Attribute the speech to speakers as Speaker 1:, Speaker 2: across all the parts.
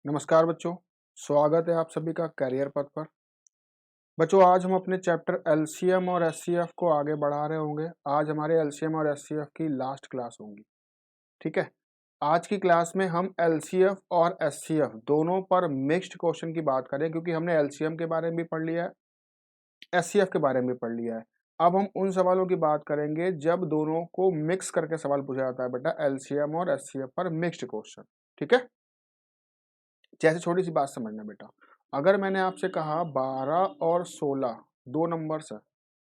Speaker 1: नमस्कार बच्चों, स्वागत है आप सभी का करियर पथ पर। बच्चों आज हम अपने चैप्टर एलसीएम और एचसीएफ को आगे बढ़ा रहे होंगे। आज हमारे एलसीएम और एचसीएफ की लास्ट क्लास होगी, ठीक है। आज की क्लास में हम एलसीएफ और एचसीएफ दोनों पर मिक्स्ड क्वेश्चन की बात करें, क्योंकि हमने एलसीएम के बारे में भी पढ़ लिया है, एचसीएफ के बारे में भी पढ़ लिया है। अब हम उन सवालों की बात करेंगे जब दोनों को मिक्स करके सवाल पूछा जाता है बेटा, एलसीएम और एचसीएफ पर मिक्स्ड क्वेश्चन, ठीक है। जैसे छोटी सी बात समझना बेटा, अगर मैंने आपसे कहा 12 और 16 दो नंबर्स है,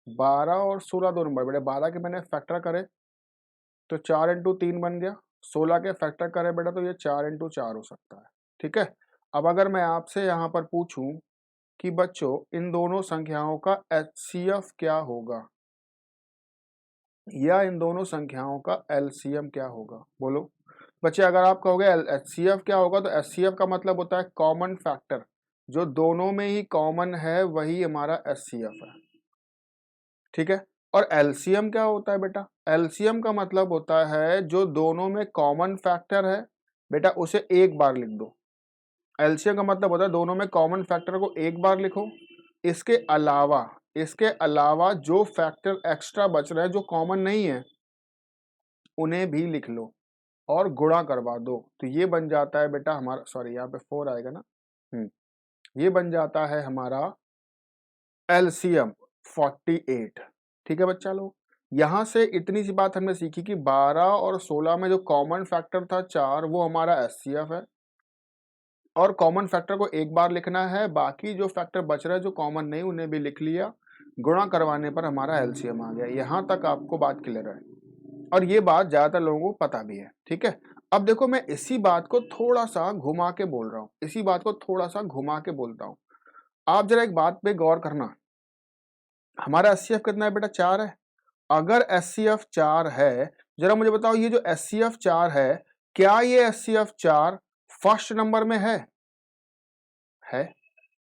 Speaker 1: 12 और 16 दो नंबर, बेटा 12 के मैंने फैक्टर करे तो 4 इंटू 3 बन गया, 16 के फैक्टर करे बेटा तो ये 4 इंटू 4 हो सकता है, ठीक है। अब अगर मैं आपसे यहाँ पर पूछूं कि बच्चों इन दोनों संख्याओं का एचसीएफ क्या होगा या इन दोनों संख्याओं का एलसीएम क्या होगा, बोलो बच्चे। अगर आप कहोगे एचसीएफ क्या होगा तो एचसीएफ का मतलब होता है कॉमन फैक्टर, जो दोनों में ही कॉमन है वही हमारा एचसीएफ है, ठीक है। और एलसीएम क्या होता है बेटा, एलसीएम का मतलब होता है जो दोनों में कॉमन फैक्टर है बेटा उसे एक बार लिख दो। एलसीएम का मतलब होता है दोनों में कॉमन फैक्टर को एक बार लिखो, इसके अलावा जो फैक्टर एक्स्ट्रा बच रहे हैं जो कॉमन नहीं है उन्हें भी लिख लो और गुणा करवा दो, तो ये बन जाता है बेटा हमारा, सॉरी यहाँ पे 4 आएगा ना, ये बन जाता है हमारा एलसीएम 48, ठीक है बच्चा लोग। यहां से इतनी सी बात हमने सीखी कि 12 और 16 में जो कॉमन फैक्टर था 4 वो हमारा एचसीएफ है, और कॉमन फैक्टर को एक बार लिखना है, बाकी जो फैक्टर बच रहे हैं जो कॉमन नहीं उन्हें भी लिख लिया, गुणा करवाने पर हमारा एलसीएम आ गया। यहां तक आपको बात क्लियर है और ये बात ज्यादातर लोगों को पता भी है, ठीक है। अब देखो मैं इसी बात को थोड़ा सा घुमा के बोल रहा हूँ, इसी बात को थोड़ा सा घुमा के बोलता हूँ। आप जरा एक बात पे गौर करना, हमारा एचसीएफ कितना है बेटा, 4 है। अगर एचसीएफ 4 है, जरा मुझे बताओ ये जो एचसीएफ 4 है, क्या ये एचसीएफ 4 फर्स्ट नंबर में है?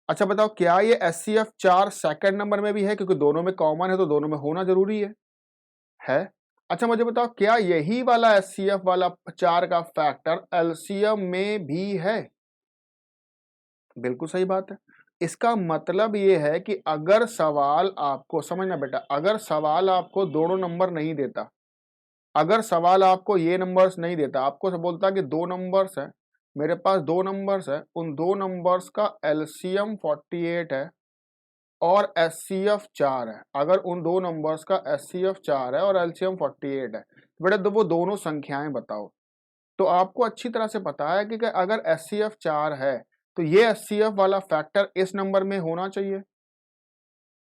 Speaker 1: अच्छा बताओ क्या ये एचसीएफ 4 सेकंड नंबर में भी है, क्योंकि दोनों में कॉमन है तो दोनों में होना जरूरी है। अच्छा मुझे बताओ क्या यही वाला एचसीएफ वाला 4 का फैक्टर एलसीएम में भी है? बिल्कुल सही बात है। इसका मतलब ये है कि अगर सवाल आपको, समझना बेटा, अगर सवाल आपको दोनों नंबर नहीं देता, अगर सवाल आपको ये नंबर्स नहीं देता, आपको बोलता कि दो नंबर्स है, मेरे पास दो नंबर्स है, उन दो नंबर्स का एलसीएम 48 है और एचसीएफ 4 है, अगर उन दो नंबर्स का एचसीएफ 4 है और एलसीएम 48 है, बेटा तो वो दोनों संख्याएं बताओ। तो आपको अच्छी तरह से पता है कि अगर एचसीएफ 4 है तो ये एचसीएफ वाला फैक्टर इस नंबर में होना चाहिए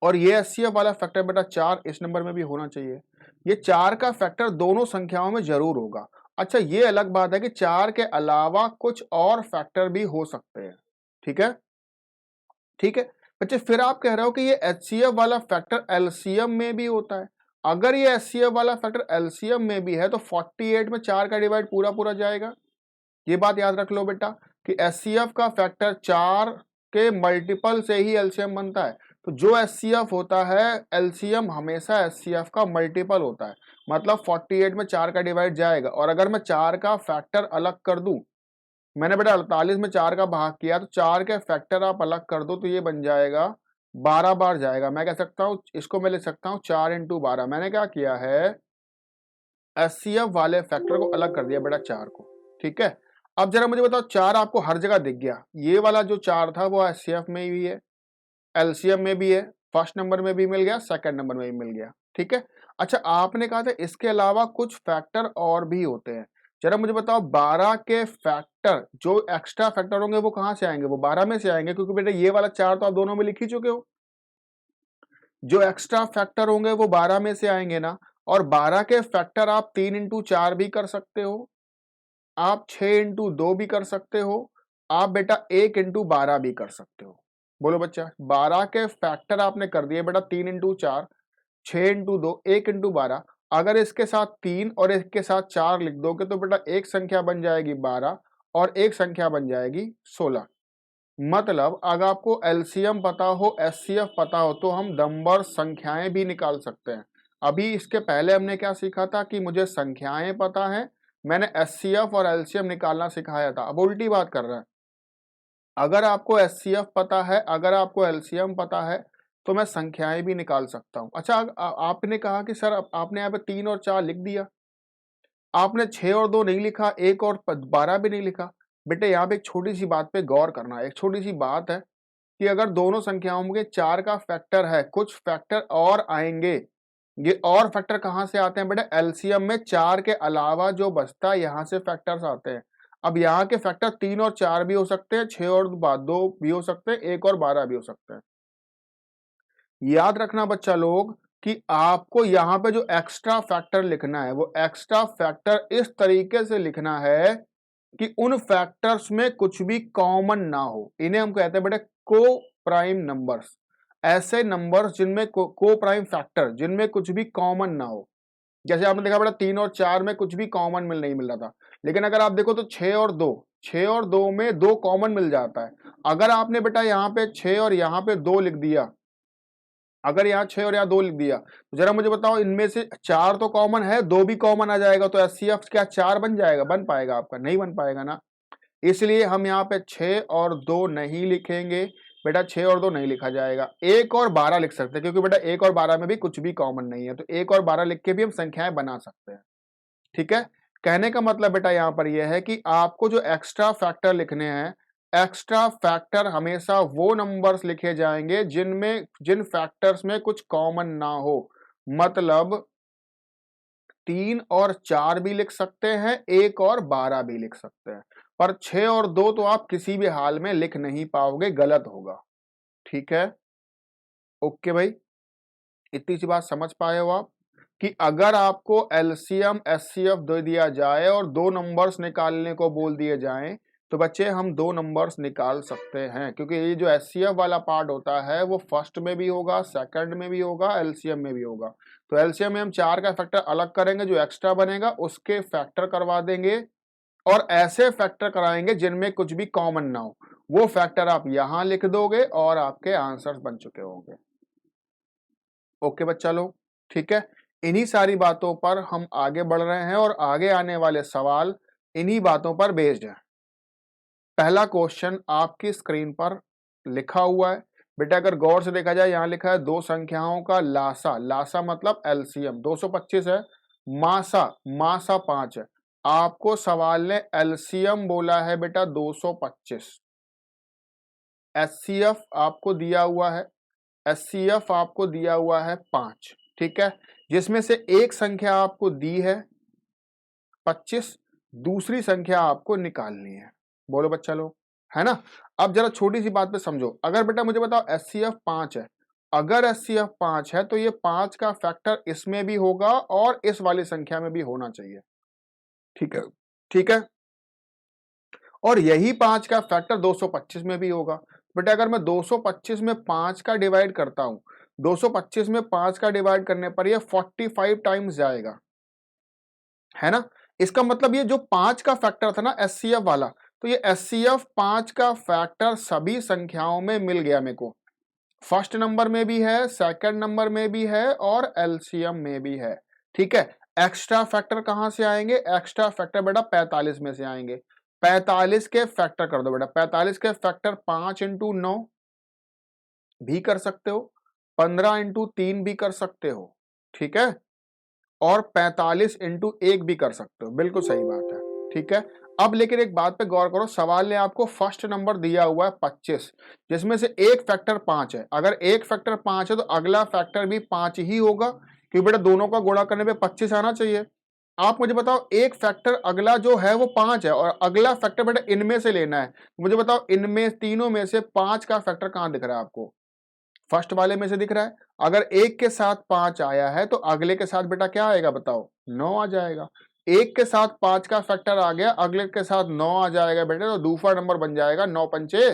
Speaker 1: और ये एचसीएफ वाला फैक्टर बेटा 4 इस नंबर में भी होना चाहिए। ये 4 का फैक्टर दोनों संख्याओं में जरूर होगा। अच्छा ये अलग बात है कि 4 के अलावा कुछ और फैक्टर भी हो सकते हैं, ठीक है, ठीक है। बच्चे फिर आप कह रहे हो कि ये एचसीएफ वाला फैक्टर एलसीएम में भी होता है। अगर ये एचसीएफ वाला फैक्टर एलसीएम में भी है तो 48 में 4 का डिवाइड पूरा पूरा जाएगा। ये बात याद रख लो बेटा कि एचसीएफ का फैक्टर 4 के मल्टीपल से ही एलसीएम बनता है, तो जो एचसीएफ होता है एलसीएम हमेशा एचसीएफ का मल्टीपल होता है, मतलब 48 में 4 का डिवाइड जाएगा। और अगर मैं 4 का फैक्टर अलग कर दूं, मैंने बेटा 48 में 4 का भाग किया तो 4 के फैक्टर आप अलग कर दो तो ये बन जाएगा 12 बार जाएगा। मैं कह सकता हूं इसको, मैं लिख सकता हूं 4 इंटू 12। मैंने क्या किया है, एचसीएफ वाले फैक्टर को अलग कर दिया बेटा 4 को, ठीक है। अब जरा मुझे बताओ 4 आपको हर जगह दिख गया, ये वाला जो 4 था वो एचसीएफ में भी है, एलसीएम में भी है, फर्स्ट नंबर में भी मिल गया, सेकंड नंबर में भी मिल गया, ठीक है। अच्छा आपने कहा था इसके अलावा कुछ फैक्टर और भी होते हैं, जरा मुझे बताओ 12 के फैक्टर जो एक्स्ट्रा फैक्टर होंगे वो कहां से आएंगे, वो 12 में से आएंगे, क्योंकि बेटा ये वाला 4 तो आप दोनों में लिख ही चुके हो, जो एक्स्ट्रा फैक्टर होंगे वो 12 में से आएंगे ना। और 12 के फैक्टर आप 3 इंटू 4 भी कर सकते हो, आप 6 इंटू 2 भी कर सकते हो, आप बेटा 1 इंटू 12 भी कर सकते हो। बोलो बच्चा, 12 के फैक्टर आपने कर दिए बेटा 3 इंटू 4, 6 इंटू 2, 1 इंटू 12। अगर इसके साथ 3 और इसके साथ 4 लिख दोगे तो बेटा एक संख्या बन जाएगी 12 और एक संख्या बन जाएगी 16। मतलब अगर आपको एलसीएम पता हो, एचसीएफ पता हो, तो हम नंबर संख्याएं भी निकाल सकते हैं। अभी इसके पहले हमने क्या सीखा था कि मुझे संख्याएं पता है, मैंने एचसीएफ और एलसीएम निकालना सिखाया था। अब उल्टी बात कर रहे हैं, अगर आपको एचसीएफ पता है, अगर आपको एलसीएम पता है, तो मैं संख्याएं भी निकाल सकता हूं। अच्छा, आपने कहा कि सर आपने यहाँ पे 3 और 4 लिख दिया, आपने 6 और 2 नहीं लिखा, 1 और 12 भी नहीं लिखा। बेटे यहाँ पे एक छोटी सी बात पे गौर करना है। एक छोटी सी बात है कि अगर दोनों संख्याओं में 4 का फैक्टर है, कुछ फैक्टर और आएंगे। ये और फैक्टर कहाँ से आते हैं बेटा? एलसीएम में 4 के अलावा जो बचता है यहाँ से फैक्टर्स आते हैं। अब यहाँ के फैक्टर 3 और 4 भी हो सकते हैं, 6 और 2 भी हो सकते हैं, 1 और 12 भी हो सकते हैं। याद रखना बच्चा लोग कि आपको यहाँ पे जो एक्स्ट्रा फैक्टर लिखना है, वो एक्स्ट्रा फैक्टर इस तरीके से लिखना है कि उन फैक्टर्स में कुछ भी कॉमन ना हो। इन्हें हम कहते हैं बेटा को प्राइम नंबर्स। ऐसे नंबर्स जिनमें को प्राइम फैक्टर जिनमें कुछ भी कॉमन ना हो। जैसे आपने देखा बेटा 3 और 4 में कुछ भी कॉमन नहीं मिल रहा था, लेकिन अगर आप देखो तो 6 और 2 में 2 कॉमन मिल जाता है। अगर आपने बेटा यहाँ पे 6 और यहाँ पे 2 लिख दिया, अगर यहाँ 6 और यहाँ 2 लिख दिया, तो जरा मुझे बताओ इनमें से 4 तो कॉमन है, 2 भी कॉमन आ जाएगा, तो एचसीएफ क्या 4 बन जाएगा? बन पाएगा आपका? नहीं बन पाएगा ना। इसलिए हम यहाँ पे 6 और 2 नहीं लिखेंगे बेटा, 6 और 2 नहीं लिखा जाएगा। 1 और 12 लिख सकते हैं, क्योंकि बेटा 1 और 12 में भी कुछ भी कॉमन नहीं है, तो 1 और 12 लिख के भी हम संख्याएं बना सकते हैं। ठीक है, कहने का मतलब बेटा यहाँ पर यह है कि आपको जो एक्स्ट्रा फैक्टर लिखने हैं, एक्स्ट्रा फैक्टर हमेशा वो नंबर्स लिखे जाएंगे जिन फैक्टर्स में कुछ कॉमन ना हो। मतलब 3 और 4 भी लिख सकते हैं, 1 और 12 भी लिख सकते हैं, पर 6 और 2 तो आप किसी भी हाल में लिख नहीं पाओगे, गलत होगा। ठीक है, ओके भाई, इतनी सी बात समझ पाए हो आप कि अगर आपको एलसीएम एचसीएफ दे दिया जाए और 2 नंबर्स निकालने को बोल दिए जाएं, तो बच्चे हम 2 नंबर्स निकाल सकते हैं, क्योंकि ये जो एचसीएफ वाला पार्ट होता है वो फर्स्ट में भी होगा, सेकंड में भी होगा, एलसीएम में भी होगा। तो एलसीएम में हम 4 का फैक्टर अलग करेंगे, जो एक्स्ट्रा बनेगा उसके फैक्टर करवा देंगे, और ऐसे फैक्टर कराएंगे जिनमें कुछ भी कॉमन ना हो। वो फैक्टर आप यहां लिख दोगे और आपके आंसर्स बन चुके होंगे। ओके बच्चा लोग, ठीक है, इन्हीं सारी बातों पर हम आगे बढ़ रहे हैं और आगे आने वाले सवाल इन्हीं बातों पर बेस्ड है। पहला क्वेश्चन आपकी स्क्रीन पर लिखा हुआ है बेटा, अगर गौर से देखा जाए, यहां लिखा है दो संख्याओं का लासा, लासा मतलब एलसीएम 225 है, मासा मासा 5 है। आपको सवाल ने एलसीएम बोला है बेटा 225, एचसीएफ आपको दिया हुआ है, एचसीएफ आपको दिया हुआ है 5। ठीक है, जिसमें से एक संख्या आपको दी है 25, दूसरी संख्या आपको निकालनी है। बोलो बच्चा लोग, है ना। अब जरा छोटी सी बात पे समझो, अगर बेटा मुझे बताओ एचसीएफ 5 है, अगर एचसीएफ 5 है तो ये 5 का फैक्टर इसमें भी होगा और इस वाली संख्या में भी होना चाहिए। ठीक है, ठीक है, और यही 5 का फैक्टर 225 में भी होगा। बेटा अगर मैं 225 में 5 का डिवाइड करता हूं, 225 में 5 का डिवाइड करने पर ये 45 टाइम्स जाएगा, है ना। इसका मतलब ये जो 5 का फैक्टर था ना एचसीएफ वाला, तो ये एचसीएफ 5 का फैक्टर सभी संख्याओं में मिल गया मेरे को। फर्स्ट नंबर में भी है, सेकंड नंबर में भी है और एलसीएम में भी है। ठीक है, एक्स्ट्रा फैक्टर कहां से आएंगे? एक्स्ट्रा फैक्टर बेटा 45 में से आएंगे। 45 के फैक्टर कर दो बेटा, 45 के फैक्टर 5 इंटू 9 भी कर सकते हो, 15 इंटू 3 भी कर सकते हो, ठीक है, और 45 इंटू 1 भी कर सकते हो। बिल्कुल सही बात है, ठीक है। अब लेकिन एक बात पे गौर करो, सवाल ने आपको फर्स्ट नंबर दिया हुआ है 25, जिसमें से एक फैक्टर 5 है। अगर एक फैक्टर 5 है तो अगला फैक्टर भी 5 ही होगा, क्योंकि बेटा दोनों का गुणा करने पे 25 आना चाहिए। आप मुझे बताओ, एक फैक्टर अगला जो है वो 5 है और अगला फैक्टर बेटा इनमें से लेना है। मुझे बताओ इनमें तीनों में से 5 का फैक्टर कहां दिख रहा है आपको? फर्स्ट वाले में से दिख रहा है। अगर एक के साथ 5 आया है तो अगले के साथ बेटा क्या आएगा बताओ? 9 आ जाएगा। एक के साथ 5 का फैक्टर आ गया, अगले के साथ 9 आ जाएगा बेटा, तो दूसरा नंबर बन जाएगा 9 पंचे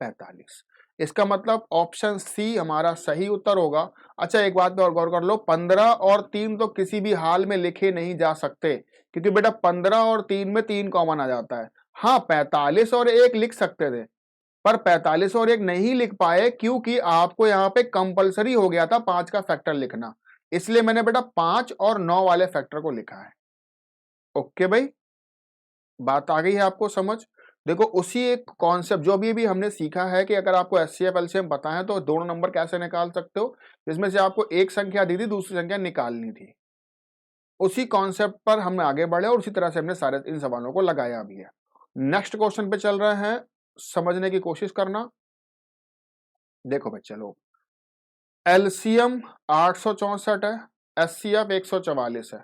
Speaker 1: 45। इसका मतलब ऑप्शन सी हमारा सही उत्तर होगा। अच्छा एक बात पे और गौर कर लो, 15 और 3 तो किसी भी हाल में लिखे नहीं जा सकते, क्योंकि बेटा 15 और 3 में 3 कॉमन आ जाता है। हाँ 45 और 1 लिख सकते थे, पर 45 और 1 नहीं लिख पाए क्योंकि आपको यहां पे कंपलसरी हो गया था 5 का फैक्टर लिखना, इसलिए मैंने बेटा 5 और 9 वाले फैक्टर को लिखा है। ओके भाई, बात आ गई है आपको समझ? देखो उसी एक कॉन्सेप्ट जो अभी हमने सीखा है कि अगर आपको एचसीएफ एलसीएम पता है तो दोनों नंबर कैसे निकाल सकते हो, जिसमें से आपको एक संख्या दी थी दूसरी संख्या निकालनी थी, उसी कॉन्सेप्ट पर हम आगे बढ़े और उसी तरह से हमने सारे इन सवालों को लगाया भी है। नेक्स्ट क्वेश्चन पे चल रहे हैं, समझने की कोशिश करना। देखो भाई चलो, एलसीएम 864 है, एचसीएफ 144 है।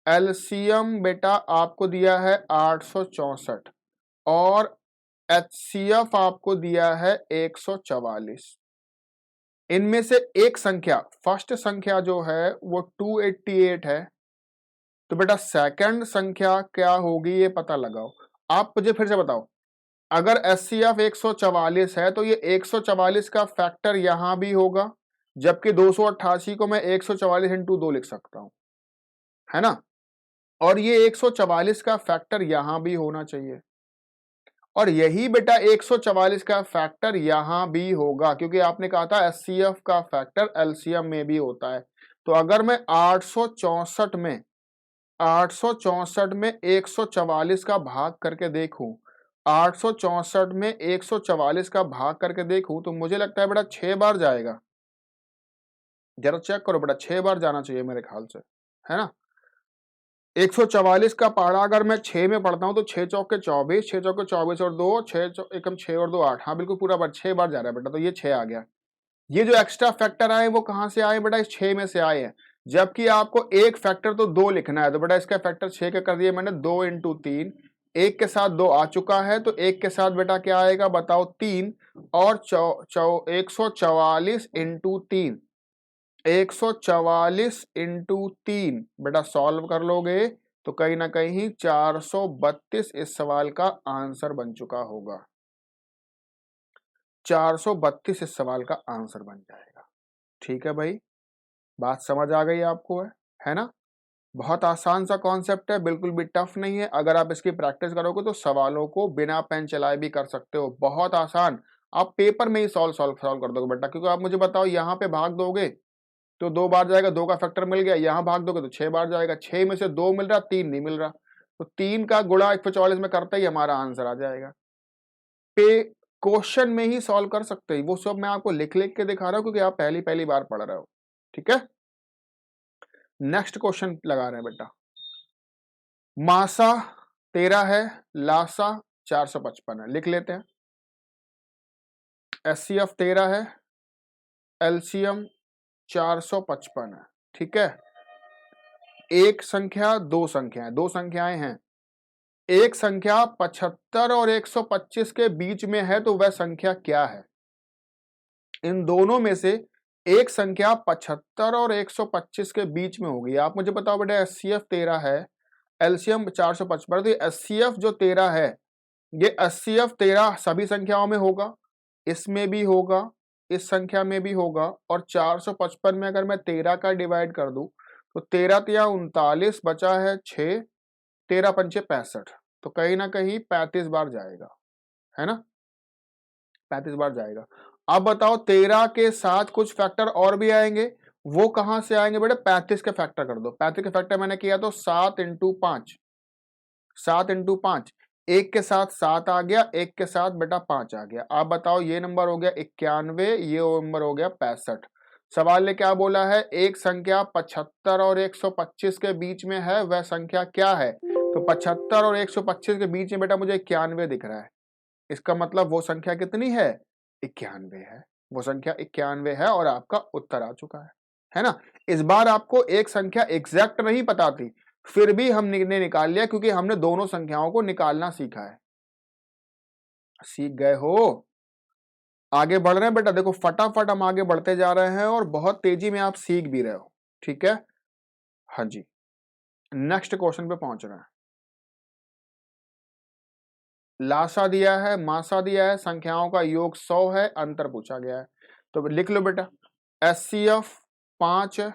Speaker 1: एलसीएम बेटा आपको दिया है 864 और एचसीएफ आपको दिया है 144। इनमें से एक संख्या, फर्स्ट संख्या जो है वो 288 है, तो बेटा सेकंड संख्या क्या होगी ये पता लगाओ। आप मुझे फिर से बताओ, अगर एचसीएफ 144 है तो ये 144 का फैक्टर यहां भी होगा, जबकि 288 को मैं 144 इंटू 2 लिख सकता हूं, है ना, और ये 144 का फैक्टर यहां भी होना चाहिए, और यही बेटा 144 का फैक्टर यहां भी होगा, क्योंकि आपने कहा था एचसीएफ का फैक्टर एलसीएम में भी होता है। तो अगर मैं 864 में 144 का भाग करके देखूं, 864 में 144 का भाग करके देखूं, तो मुझे लगता है बेटा 6 बार जाएगा। जरा चेक करो बेटा, 6 बार जाना चाहिए मेरे ख्याल से, है ना। 144 का पहाड़ा अगर मैं 6 में पढ़ता हूं तो 6 चौके 24, 6 चौके 24 और 2, 6 एकम 6 और 2 8, हाँ बिल्कुल पूरा बार 6 बार जा रहा है बेटा, तो ये 6 आ गया। ये जो एक्स्ट्रा फैक्टर आए वो कहां से आए बेटा, इस 6 में से आए हैं, जबकि आपको एक फैक्टर तो 2 लिखना है, तो बेटा इसका फैक्टर 6 का कर दिया मैंने, 2 इंटू 3, एक के साथ 2 आ चुका है, तो एक के साथ बेटा क्या आएगा बताओ, 3, और 144 इंटू 3, 144 इंटू 3 बेटा सॉल्व कर लोगे तो कहीं ना कहीं 432 इस सवाल का आंसर बन चुका होगा, 432 इस सवाल का आंसर बन जाएगा। ठीक है भाई, बात समझ आ गई आपको, है ना। बहुत आसान सा कॉन्सेप्ट है, बिल्कुल भी टफ नहीं है। अगर आप इसकी प्रैक्टिस करोगे तो सवालों को बिना पेन चलाए भी कर सकते हो, बहुत आसान। आप पेपर में ही सॉल्व कर दोगे बेटा, क्योंकि आप मुझे बताओ यहाँ पे भाग दोगे तो 2 बार जाएगा, 2 का फैक्टर मिल गया, यहाँ भाग दोगे तो 6 बार जाएगा, 6 में से 2 मिल रहा, 3 नहीं मिल रहा, तो 3 का गुणा 144 में करते ही हमारा आंसर आ जाएगा। पे क्वेश्चन में ही सॉल्व कर सकते हैं, वो सब मैं आपको लिख लिख के दिखा रहा हूं क्योंकि आप पहली पहली बार पढ़ रहे हो। ठीक है, नेक्स्ट क्वेश्चन लगा रहे हैं बेटा। मासा 13 है, लासा 455 है, लिख लेते हैं। एचसीएफ 13 है, एलसीएम 455 है। ठीक है, एक संख्या दो संख्याएं, दो संख्याएं हैं, एक संख्या 75 और 125 के बीच में है, तो वह संख्या क्या है। इन दोनों में से एक संख्या 75 और 125 के बीच में होगी। आप मुझे बताओ बेटा, एचसीएफ 13 है, एलसीएम 455, तो एचसीएफ जो 13 है, ये एचसीएफ 13 सभी संख्याओं में होगा, इसमें भी होगा, इस संख्या में भी होगा, और 455 में अगर मैं 13 का डिवाइड कर दूं तो 13 तिया 39, बचा है 6, 13 पंचे 65, तो कहीं ना कहीं 35 बार जाएगा, है ना, 35 बार जाएगा। अब बताओ 13 के साथ कुछ फैक्टर और भी आएंगे, वो कहां से आएंगे बेटा, 35 के फैक्टर कर दो। 35 के फैक्टर मैंने किया तो 7 इंटू 5, 7 इंटू 5, एक के साथ 7 आ गया, एक के साथ बेटा 5 आ गया। आप बताओ ये नंबर हो गया 91, ये नंबर हो गया 65। सवाल ने क्या बोला है, एक संख्या 75 और 125 के बीच में है, वह संख्या क्या है। तो 75 और 125 के बीच में बेटा मुझे 91 दिख रहा है, इसका मतलब वो संख्या कितनी है, 91 है, वो संख्या 91 है, और आपका उत्तर आ चुका है ना। इस बार आपको एक संख्या एग्जैक्ट नहीं पता थी, फिर भी हमने निकाल लिया, क्योंकि हमने दोनों संख्याओं को निकालना सीखा है। सीख गए हो, आगे बढ़ रहे हैं बेटा, देखो फटाफट हम आगे बढ़ते जा रहे हैं और बहुत तेजी में आप सीख भी रहे हो। ठीक है, हाँ जी, नेक्स्ट क्वेश्चन पे पहुंच रहे हैं। लासा दिया है, मासा दिया है, संख्याओं का योग 100 है, अंतर पूछा गया है, तो लिख लो बेटा। एचसीएफ 5 है,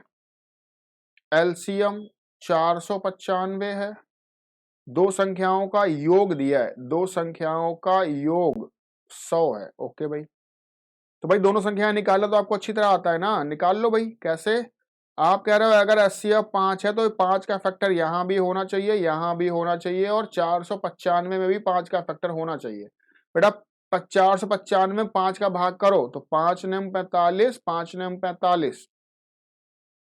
Speaker 1: एलसीएम 495 है, दो संख्याओं का योग दिया है, दो संख्याओं का योग 100 है। ओके भाई, तो भाई दोनों संख्याएं निकालो तो आपको अच्छी तरह आता है ना, निकाल लो भाई। कैसे, आप कह रहे हो अगर HCF 5 है तो 5 का फैक्टर यहाँ भी होना चाहिए, यहाँ भी होना चाहिए, और 495 में भी 5 का फैक्टर होना चाहिए। बेटा 495 में 5 का भाग करो तो 5 9 45, 5 9 45,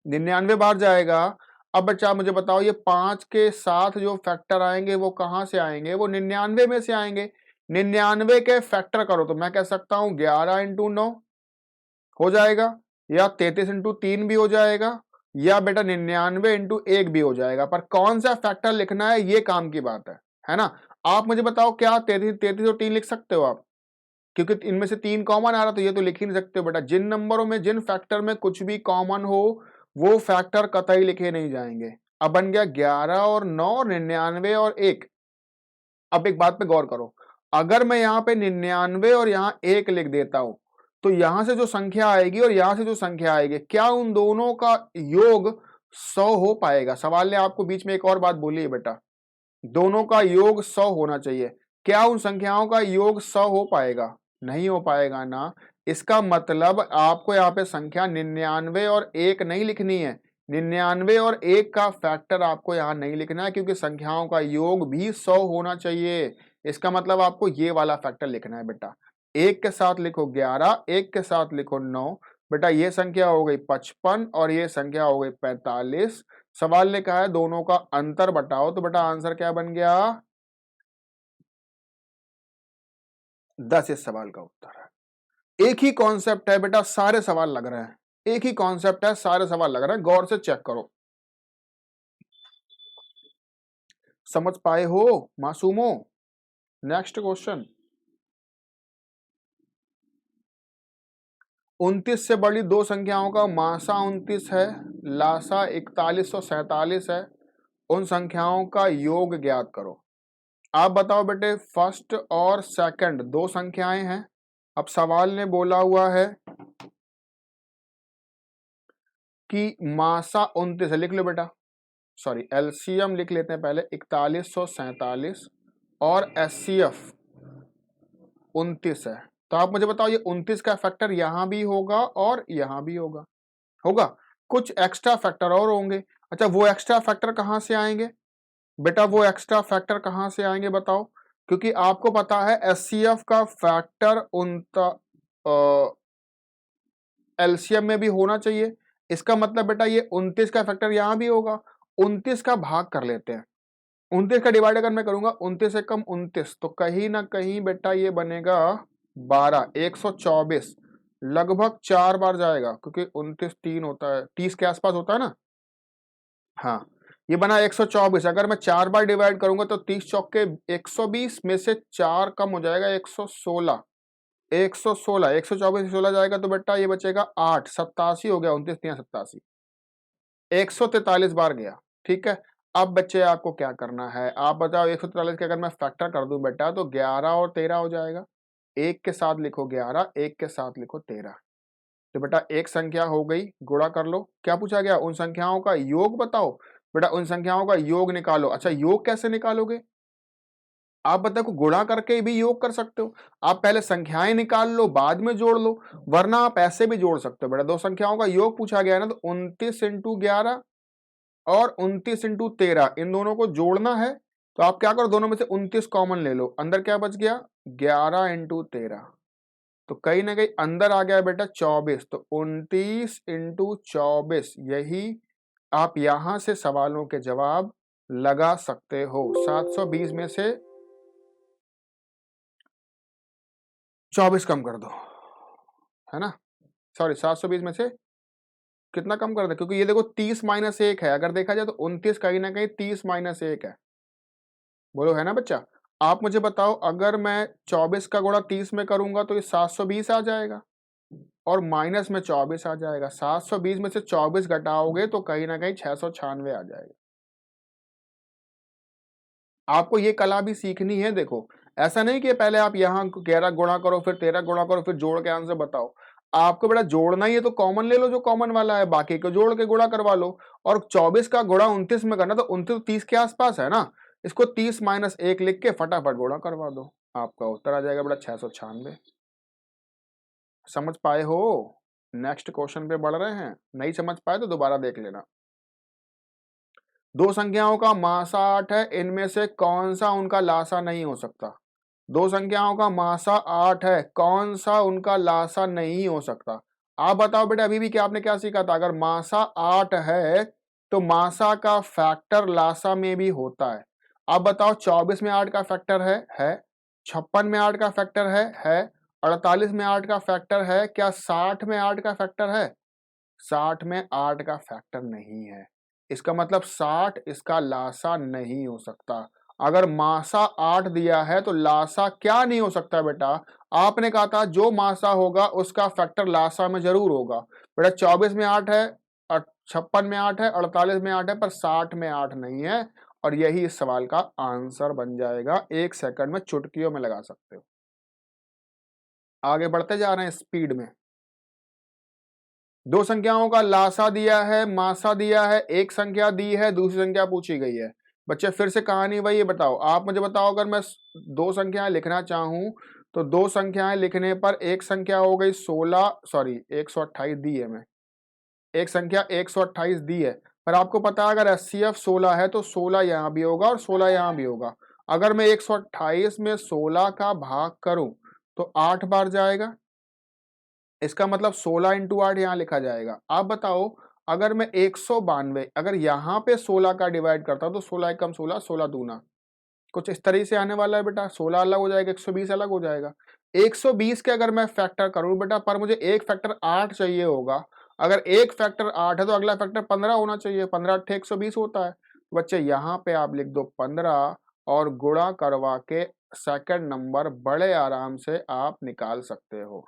Speaker 1: 99 बार जाएगा। अब बच्चा मुझे बताओ ये 5 के साथ जो फैक्टर आएंगे वो कहां से आएंगे? वो 99 में से आएंगे। 99 के फैक्टर करो तो मैं कह सकता हूं 11 इंटू 9 हो जाएगा, या 33 इंटू 3 भी हो जाएगा, या बेटा 99 इंटू 1 भी हो जाएगा। पर कौन सा फैक्टर लिखना है ये काम की बात है ना। आप मुझे बताओ क्या 33 और 3 लिख सकते हो आप? क्योंकि इनमें से 3 कॉमन आ रहा तो ये तो लिख ही नहीं सकते हो बेटा। जिन नंबरों में जिन फैक्टर में कुछ भी कॉमन हो वो फैक्टर कतई लिखे नहीं जाएंगे। अब बन गया 11 और 9 और 99 और 1। अब एक बात पे गौर करो, अगर मैं यहाँ पे 99 और यहाँ 1 लिख देता हूं तो यहां से जो संख्या आएगी और यहां से जो संख्या आएगी, क्या उन दोनों का योग 100 हो पाएगा? सवाल ने आपको बीच में एक और बात बोली है बेटा, दोनों का योग 100 होना चाहिए। क्या उन संख्याओं का योग 100 हो पाएगा? नहीं हो पाएगा ना। इसका मतलब आपको यहाँ पे संख्या 99 और 1 नहीं लिखनी है, 99 और 1 का फैक्टर आपको यहाँ नहीं लिखना है, क्योंकि संख्याओं का योग भी 100 होना चाहिए। इसका मतलब आपको ये वाला फैक्टर लिखना है बेटा। 1 के साथ लिखो 11, 1 के साथ लिखो 9। बेटा ये संख्या हो गई 55 और ये संख्या हो गई 45। सवाल ने कहा है दोनों का अंतर बताओ, तो बेटा आंसर क्या बन गया? 10 इस सवाल का उत्तर है। एक ही कॉन्सेप्ट है बेटा, सारे सवाल लग रहे हैं, एक ही कॉन्सेप्ट है, सारे सवाल लग रहे हैं, गौर से चेक करो। समझ पाए हो मासूमों? Next question. 29 से बड़ी दो संख्याओं का मासा 29 है, लासा 4147 है, उन संख्याओं का योग ज्ञात करो। आप बताओ बेटे, फर्स्ट और सेकंड दो संख्याएं हैं। अब सवाल ने बोला हुआ है कि मासा 29 है, लिख लो बेटा, सॉरी एलसीएम लिख लेते हैं पहले, 4147 और एचसीएफ 29 है। तो आप मुझे बताओ ये 29 का फैक्टर यहां भी होगा और यहां भी होगा, होगा? कुछ एक्स्ट्रा फैक्टर और होंगे। अच्छा वो एक्स्ट्रा फैक्टर कहां से आएंगे बेटा? वो एक्स्ट्रा फैक्टर कहां से आएंगे बताओ? क्योंकि आपको पता है एचसीएफ का फैक्टर एलसीएम में भी होना चाहिए। इसका मतलब बेटा ये 29 का फैक्टर यहां भी होगा। 29 का भाग कर लेते हैं, 29 का डिवाइड अगर मैं करूंगा 29 से कम 29 तो कहीं ना कहीं बेटा ये बनेगा 12, 124, लगभग 4 बार जाएगा, क्योंकि 29 3 होता है, 30 के आसपास होता है ना। हाँ ये बना 124। अगर मैं 4 बार डिवाइड करूंगा तो 30 चौक के 120 में से 4 कम हो जाएगा, 116, 116, 124 16 जाएगा तो बेटा ये बचेगा 8, 87 हो गया, 29 3 87, 143 बार गया। ठीक है, अब बच्चे आपको क्या करना है? आप बताओ 143 के अगर मैं फैक्टर कर दूं बेटा तो 11 और 13 हो जाएगा। एक के साथ लिखो 11, एक के साथ लिखो 13। तो बेटा एक संख्या हो गई, गुणा कर लो। क्या पूछा गया? उन संख्याओं का योग बताओ। बेटा उन संख्याओं का योग निकालो। अच्छा योग कैसे निकालोगे? आप बताओ को गुणा करके भी योग कर सकते हो। आप पहले संख्याएं निकाल लो बाद में जोड़ लो, वरना आप ऐसे भी जोड़ सकते हो। बेटा दो संख्याओं का योग पूछा गया है ना, तो 29 इंटू 11 और 29 इंटू 13 इन दोनों को जोड़ना है। तो आप क्या करो, दोनों में से 29 कॉमन ले लो, अंदर क्या बच गया? 11 इंटू 13, तो कहीं ना कहीं अंदर आ गया बेटा 24, तो 29 इंटू 24, यही आप यहां से सवालों के जवाब लगा सकते हो। 720 में से 24 कम कर दो, है ना, सॉरी 720 में से कितना कम कर दे, क्योंकि ये देखो 30 माइनस 1 है, अगर देखा जाए तो 29 कहीं ना कहीं 30 माइनस 1 है। बोलो है ना बच्चा? आप मुझे बताओ अगर मैं 24 का गुणा 30 में करूंगा तो ये 720 आ जाएगा, और माइनस में 24 आ जाएगा। 720 में से 24 घटाओगे तो कहीं ना कहीं 696 आ जाएगा। आपको ये कला भी सीखनी है। देखो ऐसा नहीं कि पहले आप यहाँ 11 गुणा करो फिर 13 गुणा करो फिर जोड़ के आंसर बताओ। आपको बेटा जोड़ना ही है तो कॉमन ले लो जो कॉमन वाला है, बाकी को जोड़ के गुणा करवा लो। और 24 का गुणा 29 में करना, तो 29 तो 30 के आसपास है ना, इसको 30 माइनस 1 लिख के फटाफट गुणा करवा दो, आपका उत्तर आ जाएगा बेटा 696। समझ पाए हो? नेक्स्ट क्वेश्चन पे बढ़ रहे हैं, नहीं समझ पाए तो दोबारा देख लेना। दो संख्याओं का मासा 8 है, इनमें से कौन सा उनका लासा नहीं हो सकता? दो संख्याओं का मासा 8 है, कौन सा उनका लासा नहीं हो सकता? आप बताओ बेटा, अभी भी क्या आपने क्या सीखा था? अगर मासा 8 है तो मासा का फैक्टर लासा में भी होता है। आप बताओ, 24 में 8 का फैक्टर है, 56 में 8 का फैक्टर है, 48 में 8 का फैक्टर है, क्या 60 में 8 का फैक्टर है? 60 में 8 का फैक्टर नहीं है। इसका मतलब 60 इसका लासा नहीं हो सकता। अगर मासा 8 दिया है तो लासा क्या नहीं हो सकता बेटा? आपने कहा था जो मासा होगा उसका फैक्टर लासा में जरूर होगा। बेटा 24 में 8 है, 56 में 8 है, 48 में 8 है, पर 60 में 8 नहीं है। और यही इस सवाल का आंसर बन जाएगा। 1 सेकंड में चुटकियों में लगा सकते हो। आगे बढ़ते जा रहे हैं स्पीड में। दो संख्याओं का लासा दिया है, मासा दिया है, एक संख्या दी है, दूसरी संख्या पूछी गई है। बच्चे फिर से कहानी वही है, बताओ, आप मुझे बताओ, अगर मैं दो संख्याएं लिखना चाहूं तो दो संख्याएं लिखने पर एक संख्या हो गई 16, सॉरी 128 दी है, मैं एक संख्या 128 दी है, पर आपको पता है अगर एचसीएफ 16 है तो 16 यहां भी होगा और 16 यहां भी होगा। अगर मैं 128 में 16 का भाग करूं तो 8 बार जाएगा, इसका मतलब 16 इंटू 8 यहां लिखा जाएगा। आप बताओ, अगर मैं 192 अगर यहां पे 16 का डिवाइड करता हूं तो 16 एकम 16, 16 दूना, कुछ इस तरीके से आने वाला है बेटा। 16 अलग हो जाएगा, 120 अलग हो जाएगा। 120 के अगर मैं फैक्टर करूं बेटा, पर मुझे एक फैक्टर 8 चाहिए होगा। अगर एक फैक्टर 8 है तो अगला फैक्टर 15 होना चाहिए। 15 8 120 होता है। बच्चे यहां पे आप लिख दो 15 और गुणा करवा के सेकंड नंबर बड़े आराम से आप निकाल सकते हो।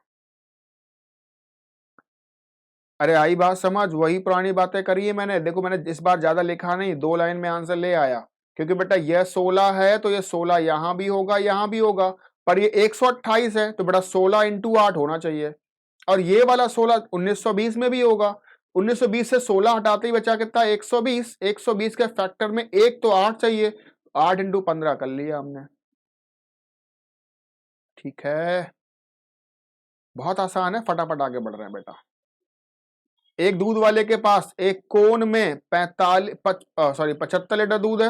Speaker 1: अरे आई बात समझ, वही पुरानी बातें करी है मैंने। देखो मैंने इस बार ज्यादा लिखा नहीं, 2 लाइन में आंसर ले आया। क्योंकि बेटा यह 16 है तो ये 16 यहां भी होगा, यहां भी होगा, पर ये 128 है तो बेटा 16 इंटू 8 होना चाहिए। और ये वाला 16 1920 में भी होगा। 1920 से 16 हटाते ही बचा कितना? 120। 120 के फैक्टर में एक तो 8 चाहिए, 8 इंटू 15 कर लिया हमने। ठीक है, बहुत आसान है, फटाफट आगे बढ़ रहे हैं बेटा। एक दूध वाले के पास एक कोन में 75 लीटर दूध है।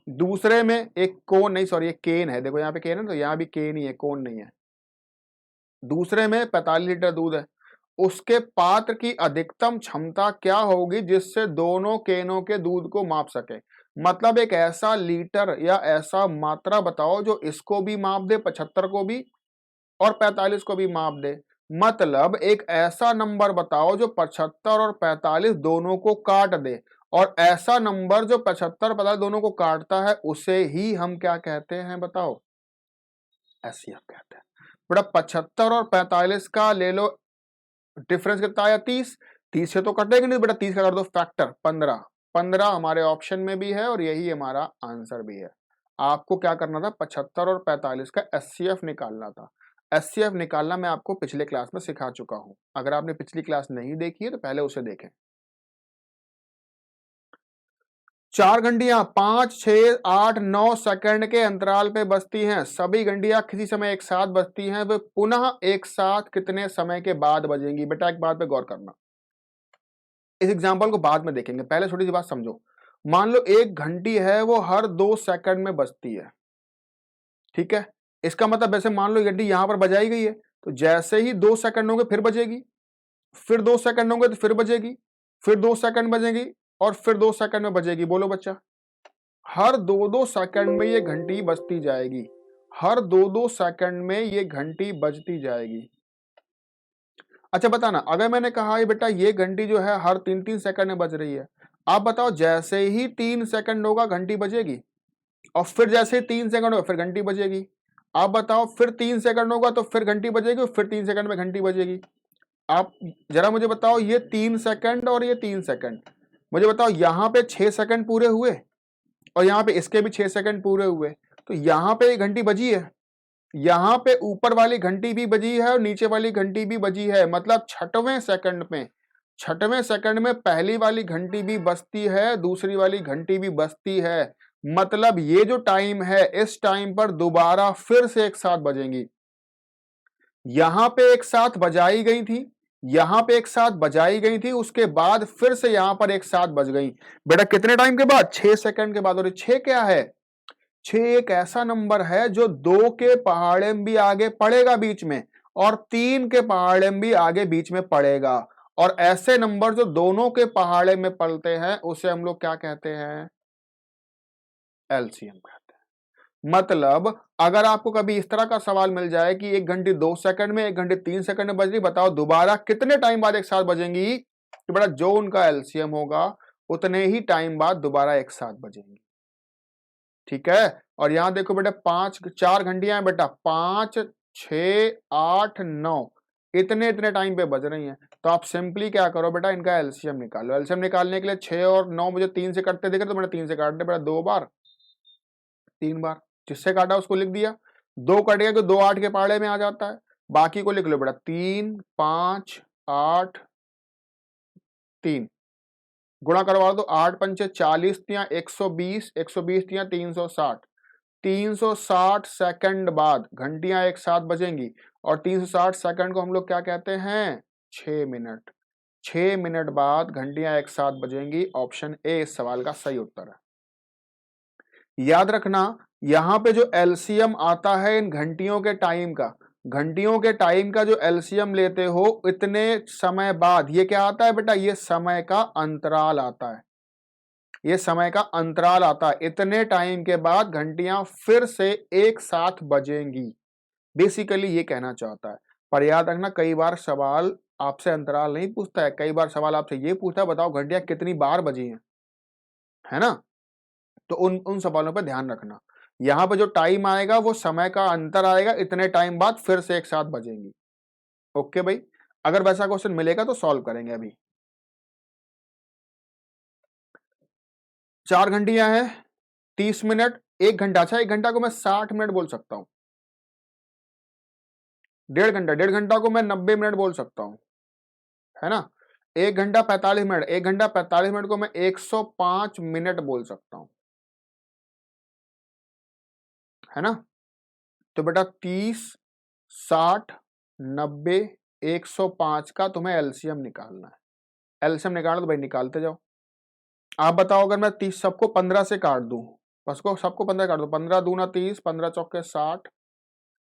Speaker 1: दूसरे में एक कोन नहीं, सॉरी एक केन है, देखो यहाँ पे केन है तो यहाँ भी केन ही है, कोन नहीं है। दूसरे में 45 लीटर दूध है। उसके पात्र की अधिकतम क्षमता क्या होगी जिससे दोनों केनों के दूध को माप सके? मतलब एक ऐसा लीटर या ऐसा मात्रा बताओ जो इसको भी माप दे, 75 को भी और 45 को भी माप दे। मतलब एक ऐसा नंबर बताओ जो 75 और 45 दोनों को काट दे, और ऐसा नंबर जो 75 45 दोनों को काटता है उसे ही हम क्या कहते हैं बताओ? एचसीएफ कहते हैं। बेटा 75 और 45 का ले लो, डिफरेंस कितना आया? 30। 30 से तो कटेगा नहीं बेटा, 30 का कर दो फैक्टर 15। 15 हमारे ऑप्शन में भी है और यही हमारा आंसर भी है। आपको क्या करना था? 75 और 45 का एचसीएफ निकालना था। एचसीएफ निकालना मैं आपको पिछले क्लास में सिखा चुका हूं। अगर आपने पिछली क्लास नहीं देखी है तो पहले उसे देखें। 4 घंटियां 5, 6, 8, 9 सेकंड के अंतराल पे बजती हैं। सभी घंटियां किसी समय एक साथ बजती हैं, वे पुनः एक साथ कितने समय के बाद बजेंगी? बेटा एक बात पे गौर करना, इस एग्जाम्पल को बाद में देखेंगे, पहले छोटी सी बात समझो। मान लो एक घंटी है, वो हर 2 सेकंड में बजती है, ठीक है। इसका मतलब वैसे मान लो घंटी यहां पर बजाई गई है तो जैसे ही 2 सेकंड होंगे फिर बजेगी, फिर 2 सेकंड होंगे तो फिर बजेगी, फिर 2 सेकंड बजेगी और फिर 2 सेकंड में बजेगी। बोलो बच्चा, हर 2-2 सेकंड में ये घंटी बजती जाएगी। हर 2-2 सेकंड में ये घंटी बजती जाएगी। अच्छा बताना, अगर मैंने कहा है बेटा ये घंटी जो है हर 3-3 सेकंड में बज रही है, आप बताओ जैसे ही 3 सेकंड होगा घंटी बजेगी, और फिर जैसे ही 3 सेकंड होगा फिर घंटी बजेगी। आप बताओ फिर 3 सेकंड होगा तो फिर घंटी बजेगी और फिर 3 सेकंड में घंटी बजेगी। आप जरा मुझे बताओ, ये 3 सेकंड और ये 3 सेकंड, मुझे बताओ यहाँ पे 6 सेकंड पूरे हुए और यहाँ पे इसके भी 6 सेकंड पूरे हुए, तो यहाँ पे घंटी बजी है, यहाँ पे ऊपर वाली घंटी भी बजी है और नीचे वाली घंटी भी बजी है। मतलब छठवें सेकंड में पहली वाली घंटी भी बजती है, दूसरी वाली घंटी भी बजती है। मतलब ये जो टाइम है, इस टाइम पर दोबारा फिर से एक साथ बजेंगी। यहां पे एक साथ बजाई गई थी, यहां पे एक साथ बजाई गई थी, उसके बाद फिर से यहां पर एक साथ बज गई। बेटा कितने टाइम के बाद? 6 सेकंड के बाद। और 6 क्या है? 6 एक ऐसा नंबर है जो 2 के पहाड़े में भी आगे पड़ेगा बीच में, और 3 के पहाड़े में भी आगे बीच में पड़ेगा। और ऐसे नंबर जो दोनों के पहाड़े में पड़ते हैं उसे हम लोग क्या कहते हैं? एलसीएम कहते हैं। मतलब अगर आपको कभी इस तरह का सवाल मिल जाए कि 1 घंटे 2 सेकंड में, 1 घंटे 3 सेकंड में बज रही, बताओ दोबारा कितने टाइम बाद एक साथ बजेंगी, तो बेटा जो उनका एलसीएम होगा उतने ही टाइम बाद दोबारा एक साथ बजेंगी। ठीक है। और यहां देखो बेटा 4 घंटियां हैं बेटा, 5, 6, 8, 9, इतने इतने टाइम पे बज रही हैं। तो आप सिंपली क्या करो बेटा, इनका एलसीएम निकालो। एलसीएम निकालने के लिए 6 और 9 मुझे 3 से कटते दिख रहे, तो मैंने 3 से काट दिया बेटा, 2 बार 3 बार, जिससे काटा उसको लिख दिया। 2 कट गया तो 2 8 के पहाड़े में आ जाता है, बाकी को लिख लो बेटा 3, 5, 8, 3 गुणा करवा दो। 8 पंचे 40 तिया 120, 120 तिया 360, 360 सेकंड बाद घंटियां एक साथ बजेंगी। और 360 सेकंड को हम लोग क्या कहते हैं? 6 मिनट। 6 मिनट बाद घंटियां एक साथ बजेंगी। ऑप्शन ए इस सवाल का सही उत्तर है। याद रखना, यहां पे जो एलसीएम आता है इन घंटियों के टाइम का, घंटियों के टाइम का जो एलसीएम लेते हो इतने समय बाद, ये क्या आता है बेटा? ये समय का अंतराल आता है। ये समय का अंतराल आता है, इतने टाइम के बाद घंटियां फिर से एक साथ बजेंगी। बेसिकली ये कहना चाहता है। पर याद रखना, कई बार सवाल आपसे अंतराल नहीं पूछता है, कई बार सवाल आपसे ये पूछता है बताओ घंटियां कितनी बार बजी हैं, है ना? तो उन उन सवालों पर ध्यान रखना। यहां पर जो टाइम आएगा वो समय का अंतर आएगा, इतने टाइम बाद फिर से एक साथ बजेंगी। ओके भाई, अगर वैसा क्वेश्चन मिलेगा तो सॉल्व करेंगे। अभी 4 घंटियां हैं, 30 मिनट, 1 घंटा। अच्छा, 1 घंटा को मैं 60 मिनट बोल सकता हूं। 1.5 घंटा को मैं 90 मिनट बोल सकता हूं, है ना? 1 घंटा 45 मिनट, 1 घंटा 45 मिनट को मैं 105 मिनट बोल सकता हूं, है ना? तो बेटा 30, 60, 90, 105 का तुम्हें एलसीएम निकालना है। एलसीएम निकालना तो भाई निकालते जाओ। आप बताओ, अगर मैं 30 सबको 15 से काट दूं, बस को सबको 15 काट दो, 15 दूना 30, 15 चौके 60,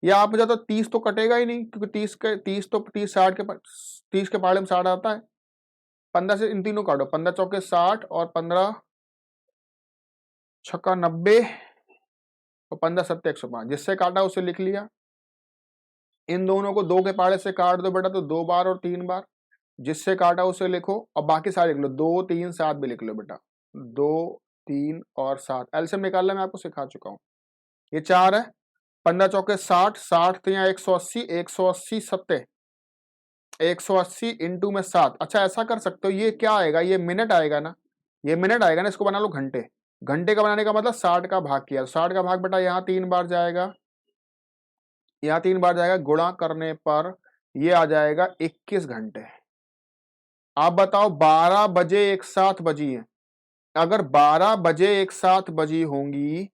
Speaker 1: या आप मुझे तो 30 तो कटेगा ही नहीं, क्योंकि 30 तो 30 60 के 30 के पहाड़े में 60 आता है। 15 से इन तीनों काटो, 15 चौके 60 और 15 छक्का 90 और 15 सत्ते 105, जिससे काटा उसे लिख लिया। इन दोनों को 2 के पहाड़े से काट दो बेटा, तो 2 बार और 3 बार, जिससे काटा उसे लिखो। और बाकी सारे लिख लो, 2 3 7 भी लिख लो बेटा, 2 3 और 7। एलसीएम निकालना मैं आपको सिखा चुका हूं। ये 4 है, 15 चौके 60, 60 तिया 180, 180 सत्ते 180 इंटू में 7। अच्छा, ऐसा कर सकते हो, ये क्या आएगा? ये मिनट आएगा ना, ये मिनट आएगा ना, इसको बना लो घंटे। घंटे का बनाने का मतलब 60 का भाग किया, 60 का भाग बेटा यहाँ 3 बार जाएगा, यहाँ 3 बार जाएगा, गुणा करने पर ये आ जाएगा 21 घंटे। आप बताओ 12 बजे एक साथ बजी है, अगर 12 बजे एक साथ बजी होंगी,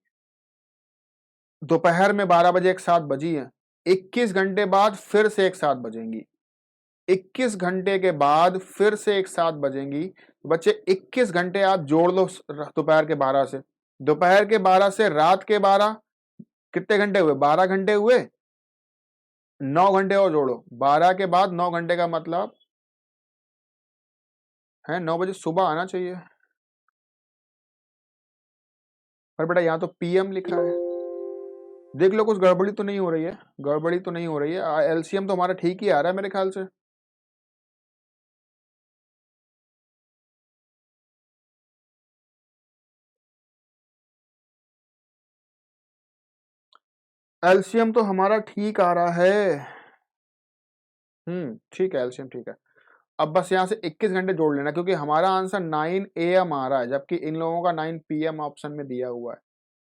Speaker 1: दोपहर में 12 बजे एक साथ बजी है, 21 घंटे बाद फिर से एक साथ बजेंगी। 21 घंटे के बाद फिर से एक साथ बजेंगी। तो बच्चे 21 घंटे आप जोड़ लो दोपहर के 12 से, दोपहर के 12 से रात के 12, कितने घंटे हुए? 12 घंटे हुए। 9 घंटे और जोड़ो, 12 के बाद 9 घंटे का मतलब है 9 बजे सुबह आना चाहिए। पर बेटा यहाँ तो पीएम लिखा है, देख लो कुछ गड़बड़ी तो नहीं हो रही है, गड़बड़ी तो नहीं हो रही है। एलसीएम तो हमारा ठीक ही आ रहा है मेरे ख्याल से। एलसीएम तो हमारा ठीक आ रहा है। ठीक है, एलसीएम ठीक है। अब बस यहाँ से 21 घंटे जोड़ लेना, क्योंकि हमारा आंसर 9 AM आ रहा है, जबकि इन लोगों का 9 PM ऑप्शन में दिया हुआ है।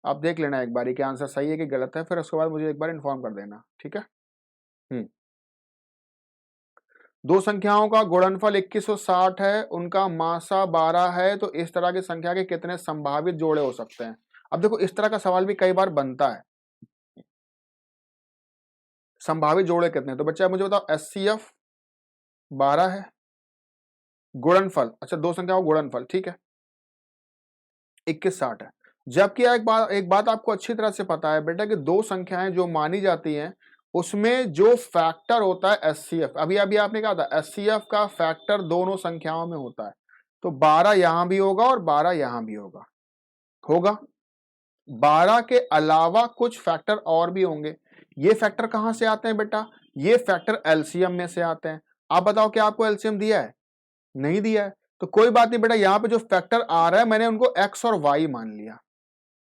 Speaker 1: आप देख लेना एक बार कि आंसर सही है कि गलत है, फिर उसके बाद मुझे एक बार इन्फॉर्म कर देना, ठीक है? हम्म दो संख्याओं का गुणनफल 2160 है, उनका मासा 12 है, तो इस तरह की संख्या के कितने संभावित जोड़े हो सकते हैं? अब देखो, इस तरह का सवाल भी कई बार बनता है, संभावित जोड़े कितने? तो बच्चे आप मुझे बताओ, एचसीएफ 12 है, गुणनफल, अच्छा दो संख्याओं गुणनफल, ठीक है, 21 60 है। जबकि एक बात आपको अच्छी तरह से पता है बेटा कि दो संख्याएं जो मानी जाती हैं उसमें जो फैक्टर होता है एचसीएफ, अभी अभी आपने कहा था एचसीएफ का फैक्टर दोनों संख्याओं में होता है, तो 12 यहां भी होगा और 12 यहां भी होगा। 12 के अलावा कुछ फैक्टर और भी होंगे। ये फैक्टर कहां से आते हैं बेटा? ये फैक्टर एलसीएम में से आते हैं। आप बताओ क्या आपको एलसीएम दिया है? नहीं दिया है, तो कोई बात नहीं बेटा, यहां पे जो फैक्टर आ रहा है मैंने उनको एक्स और वाई मान लिया,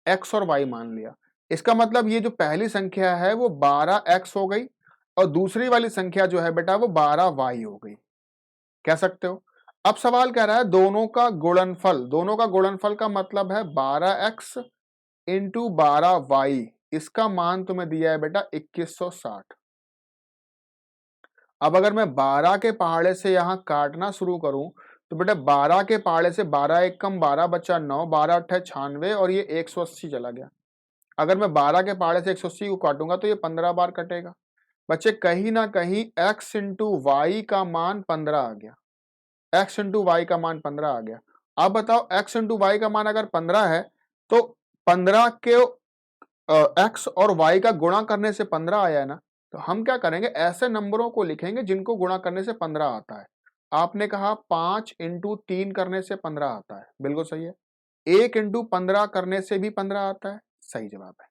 Speaker 1: एक्स और वाई मान लिया। इसका मतलब ये जो पहली संख्या है वो 12x हो गई और दूसरी वाली संख्या जो है बेटा वो 12y हो गई, कह सकते हो। अब सवाल कह रहा है दोनों का गुणनफल, दोनों का गुणनफल का मतलब है 12x इंटू 12y, इसका मान तुम्हें दिया है बेटा 2160। अब अगर मैं 12 के पहाड़े से यहां काटना शुरू करूं तो बेटा 12 के पहाड़े से 12 एक कम 12 बचा 9, 12 अट्ठे 96 और ये 180 चला गया। अगर मैं 12 के पहाड़े से 180 को काटूंगा तो ये 15 बार कटेगा। बच्चे कहीं ना कहीं x इंटू वाई का मान 15 आ गया, x इंटू वाई का मान 15 आ गया। अब बताओ x इंटू वाई का मान अगर 15 है तो 15 के x और y का गुणा करने से 15 आया है ना, तो हम क्या करेंगे ऐसे नंबरों को लिखेंगे जिनको गुणा करने से 15 आता है। आपने कहा 5 इंटू 3 करने से 15 आता है, बिल्कुल सही है। 1 इंटू 15 करने से भी 15 आता है, सही जवाब है।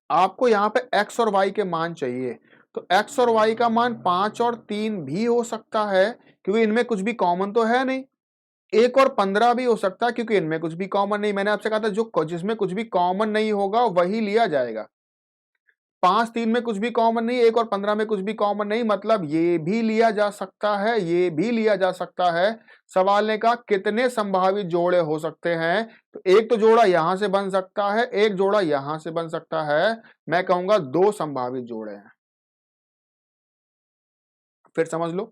Speaker 1: आपको यहां पे x और y के मान चाहिए, तो x और y का मान 5 और 3 भी हो सकता है क्योंकि इनमें कुछ भी कॉमन तो है नहीं। 1 और 15 भी हो सकता है क्योंकि इनमें कुछ भी कॉमन नहीं। मैंने आपसे कहा था जो जिसमें कुछ भी कॉमन नहीं होगा वही लिया जाएगा। 5 3 में कुछ भी कॉमन नहीं, 1 और 15 में कुछ भी कॉमन नहीं, मतलब ये भी लिया जा सकता है, ये भी लिया जा सकता है। सवाल ने कहा कितने संभावित जोड़े हो सकते हैं, तो एक तो जोड़ा यहां से बन सकता है, एक जोड़ा यहां से बन सकता है। मैं कहूंगा 2 संभावित जोड़े हैं। फिर समझ लो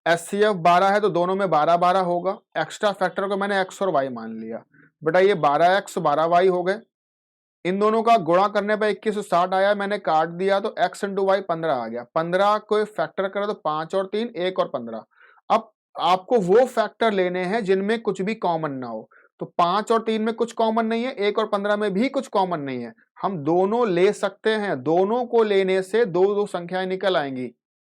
Speaker 1: एचसीएफ 12 है तो दोनों में 12 12 होगा। एक्स्ट्रा फैक्टर को मैंने एक्स और वाई मान लिया बेटा, ये 12x 12y हो गए। इन दोनों का गुणा करने पर 2160 आया, मैंने काट दिया तो x इंटू वाई 15 आ गया। 15 को फैक्टर करो तो 5 और 3 1 और 15। अब आपको वो फैक्टर लेने हैं जिनमें कुछ भी कॉमन ना हो, तो 5 और 3 में कुछ कॉमन नहीं है, 1 और 15 में भी कुछ कॉमन नहीं है। हम दोनों ले सकते हैं, दोनों को लेने से दो दो संख्याएं निकल आएंगी।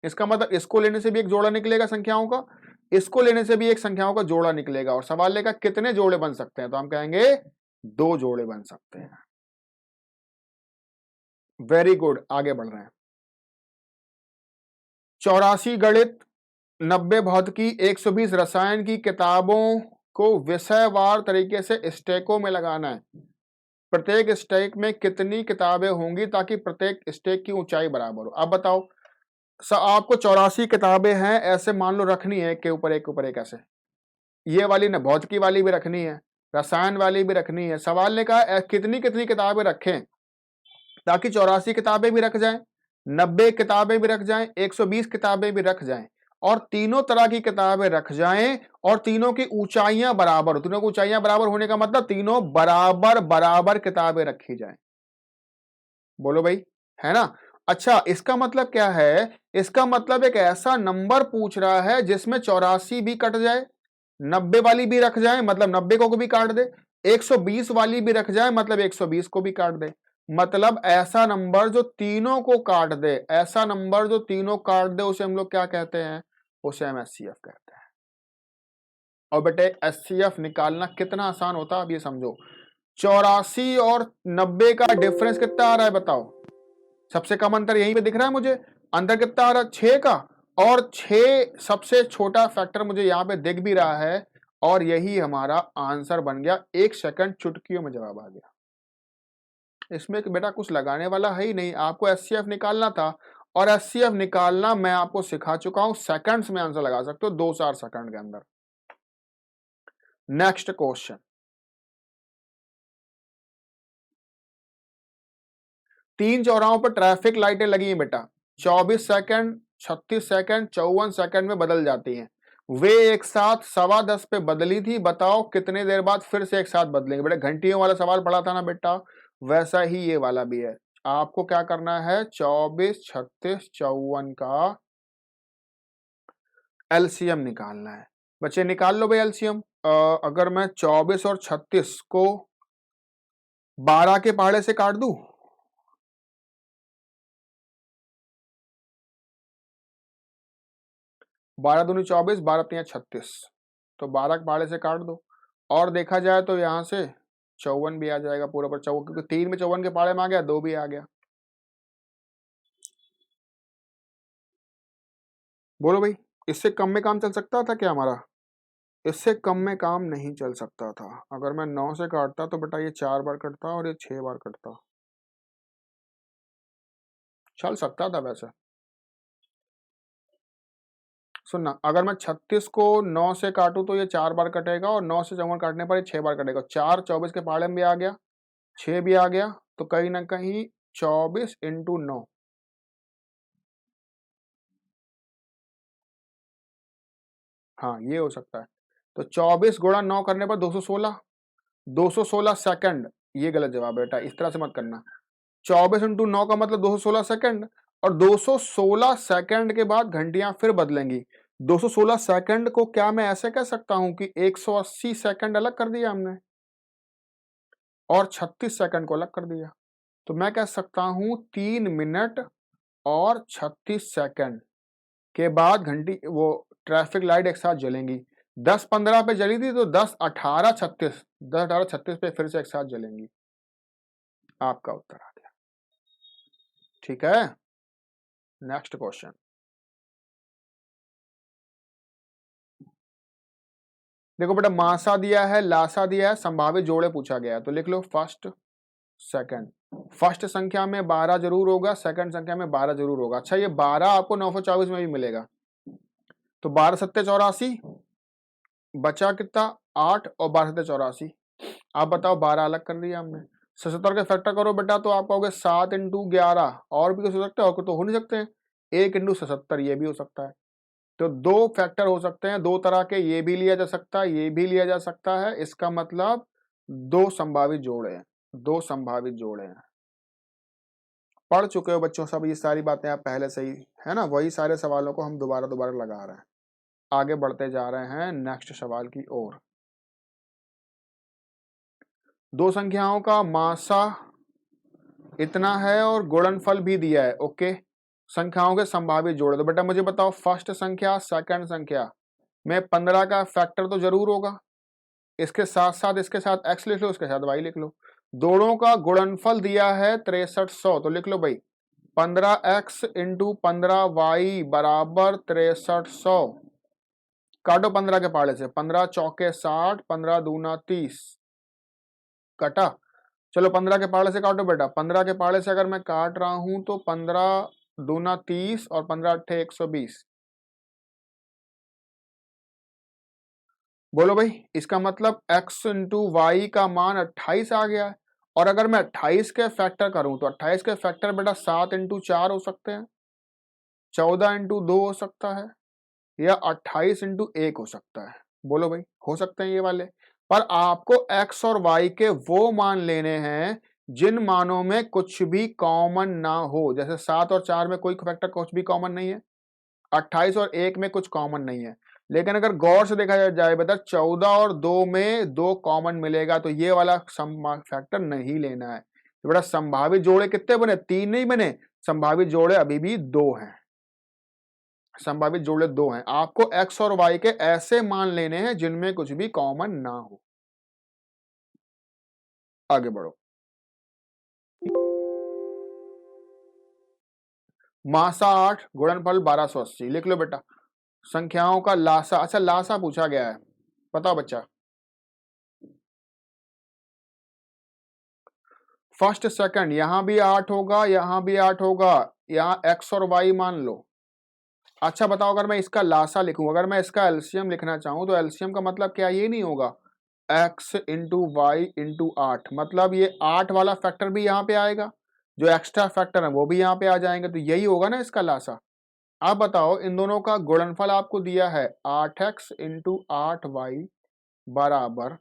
Speaker 1: इसका मतलब इसको लेने से भी एक जोड़ा निकलेगा संख्याओं का, इसको लेने से भी एक संख्याओं का जोड़ा निकलेगा। और सवाल लेगा कितने जोड़े बन सकते हैं, तो हम कहेंगे 2 जोड़े बन सकते हैं। वेरी गुड, आगे बढ़ रहे हैं। 84 गणित, 90 भौतिकी, 120 रसायन की किताबों को विषयवार तरीके से स्टैकों में लगाना है। प्रत्येक स्टैक में कितनी किताबें होंगी ताकि प्रत्येक स्टैक की ऊंचाई बराबर हो। अब बताओ आपको 84 किताबें हैं ऐसे मान लो रखनी है, एक के ऊपर एक के ऊपर एक ऐसे, ये वाली ना भौतिकी वाली भी रखनी है, रसायन वाली भी रखनी है। सवाल ने कहा कितनी कितनी किताबें रखें ताकि 84 किताबें भी रख जाएं, 90 किताबें भी रख जाएं, 120 किताबें भी रख जाएं और तीनों तरह की किताबें रख जाएं और तीनों की ऊंचाइयां बराबर हो। तीनों की ऊंचाइयां बराबर होने का मतलब तीनों बराबर बराबर किताबें रखी जाएं। बोलो भाई, है ना? अच्छा, इसका मतलब क्या है? इसका मतलब एक ऐसा नंबर पूछ रहा है जिसमें 84 भी कट जाए, 90 वाली भी रख जाए मतलब 90 को भी काट दे, 120 वाली भी रख जाए मतलब 120 को भी काट दे। मतलब ऐसा नंबर जो तीनों को काट दे, ऐसा नंबर जो तीनों काट दे उसे हम लोग क्या कहते हैं? उसे हम एचसीएफ कहते हैं। और बेटे एचसीएफ निकालना कितना आसान होता है अब ये समझो। 84 और 90 का डिफरेंस कितना आ रहा है बताओ? सबसे कम अंतर यहीं पे दिख रहा है मुझे। अंतर कितना आ रहा है? 6 का। और 6 सबसे छोटा फैक्टर मुझे यहां पे दिख भी रहा है और यही हमारा आंसर बन गया। 1 सेकंड, चुटकियों में जवाब आ गया। इसमें बेटा कुछ लगाने वाला है ही नहीं, आपको एचसीएफ निकालना था और एचसीएफ निकालना मैं आपको सिखा चुका हूं। सेकंड्स में आंसर लगा सकते हो, 2-4 सेकंड के अंदर। नेक्स्ट क्वेश्चन, 3 चौराहों पर ट्रैफिक लाइटें लगी हैं बेटा, 24 सेकंड, 36 सेकंड, 54 सेकंड में बदल जाती हैं। वे एक साथ 10:15 पे बदली थी, बताओ कितने देर बाद फिर से एक साथ बदलेंगे। बेटा घंटियों वाला सवाल पढ़ा था ना बेटा, वैसा ही ये वाला भी है। आपको क्या करना है? 24, 36, 54 का एलसीएम निकालना है। बच्चे निकाल लो भाई एलसीएम। अगर मैं 24 और 36 को 12 के पहाड़े से काट दूं, 12 दूनी 24, 12 तिया 36, तो 12 के पहाड़े से काट दो। और देखा जाए तो यहाँ से 54 भी आ जाएगा पूरा पर 54, क्योंकि 3 में 54 के पहाड़े में आ गया, 2 भी आ गया। बोलो भाई, इससे कम में काम चल सकता था क्या हमारा? इससे कम में काम नहीं चल सकता था। अगर मैं 9 से काटता तो बेटा ये 4 बार कटता और ये 6 बार कटता। चल सकता था वैसे। सुनना, अगर मैं 36 को 9 से काटूं तो ये 4 बार कटेगा, और 9 से 54 काटने पर ये 6 बार कटेगा। 4 24 के पहाड़े में भी आ गया, 6 भी आ गया, तो कहीं ना कहीं 24 इंटू 9, हाँ ये हो सकता है। तो 24 गुणा 9 करने पर 216, 216 सेकंड। ये गलत जवाब बेटा, इस तरह से मत करना। 24 इंटू 9 का मतलब 216 सेकंड, और 216 सेकंड के बाद घंटियां फिर बदलेंगी। 216 सेकंड को क्या मैं ऐसे कह सकता हूं कि 180 सेकंड अलग कर दिया हमने, और 36 सेकंड को अलग कर दिया। तो मैं कह सकता हूं 3 मिनट और 36 सेकंड के बाद घंटी वो ट्रैफिक लाइट एक साथ जलेंगी। 10-15 पे जली थी, तो 10-18-36, 10-18-36 पे फिर से एक साथ जलेंगी। आपका उत्तर आ गया। ठीक है, नेक्स्ट क्वेश्चन। देखो बेटा, मासा दिया है, लासा दिया है, संभावित जोड़े पूछा गया है, तो लिख लो फर्स्ट सेकंड। फर्स्ट संख्या में 12 जरूर होगा, सेकंड संख्या में 12 जरूर होगा। अच्छा, ये 12 आपको 924 में भी मिलेगा, तो 12 सत्ते 84, बचा कितना 8, और 12 सत्ते 84। आप बताओ, 12 अलग कर दिया हमने। 77 के फैक्टर करो बेटा, तो आप कहोगे 7 इंटू 11, और भी कुछ हो सकता है, और तो हो नहीं सकते हैं। 1 इंटू 77, ये भी हो सकता है। तो 2 फैक्टर हो सकते हैं, 2 तरह के, ये भी लिया जा सकता है, ये भी लिया जा सकता है। इसका मतलब 2 संभावित जोड़े हैं, 2 संभावित जोड़े हैं। पढ़ चुके हो बच्चों सब ये सारी बातें आप पहले से ही, है ना? वही सारे सवालों को हम दोबारा दोबारा लगा रहे हैं। आगे बढ़ते जा रहे हैं नेक्स्ट सवाल की ओर। 2 संख्याओं का मासा इतना है और गुणनफल भी दिया है। ओके, संख्याओं के संभावित जोड़े। तो बेटा मुझे बताओ, फर्स्ट संख्या सेकंड संख्या में 15 का फैक्टर तो जरूर होगा। इसके साथ साथ इसके साथ x लिख लो, इसके साथ y लिख लो। दोनों का गुणनफल दिया है 6300, तो लिख लो भाई 15x इंटू 15y बराबर 6300। काटो 15 के पहाड़े से, 15 चौके 60, 15 दूना 30, कटा। चलो 15 के पहाड़े से काटो बेटा। 15 के पहाड़े से अगर मैं काट रहा हूं तो 15 दूना 30 और 15 अट्ठे 120। बोलो भाई, इसका मतलब x इंटू वाई का मान 28 आ गया है। और अगर मैं 28 के फैक्टर करूं तो 28 के फैक्टर बेटा 7 इंटू 4 हो सकते हैं, 14 इंटू 2 हो सकता है, या 28 इंटू 1 हो सकता है। बोलो भाई, हो सकते हैं ये वाले। पर आपको x और y के वो मान लेने हैं जिन मानों में कुछ भी कॉमन ना हो। जैसे 7 और 4 में कोई फैक्टर कुछ भी कॉमन नहीं है, 28 और 1 में कुछ कॉमन नहीं है। लेकिन अगर गौर से देखा जाए बेटा, 14 और 2 में 2 कॉमन मिलेगा, तो ये वाला फैक्टर नहीं लेना है। तो बेटा संभावित जोड़े कितने बने? 3 नहीं बने, संभावित जोड़े अभी भी 2 हैं। संभावित जोड़े 2 हैं। आपको x और y के ऐसे मान लेने हैं जिनमें कुछ भी कॉमन ना हो। आगे बढ़ो। मासा 8, गुणनफल 1280, लिख लो बेटा। संख्याओं का लासा, अच्छा लासा पूछा गया है, बताओ बच्चा। फर्स्ट सेकंड, यहां भी 8 होगा, यहां भी 8 होगा, यहां x और y मान लो। अच्छा बताओ, अगर मैं इसका लासा लिखूं, अगर मैं इसका एलसीएम लिखना चाहूं, तो एलसीएम का मतलब क्या ये नहीं होगा x इंटू वाई इंटू 8, मतलब ये 8 वाला फैक्टर भी यहाँ पे आएगा, जो एक्स्ट्रा फैक्टर है वो भी यहाँ पे आ जाएंगे, तो यही होगा ना इसका लासा। आप बताओ, इन दोनों का गुणनफल आपको दिया है 8x इंटू 8y बराबर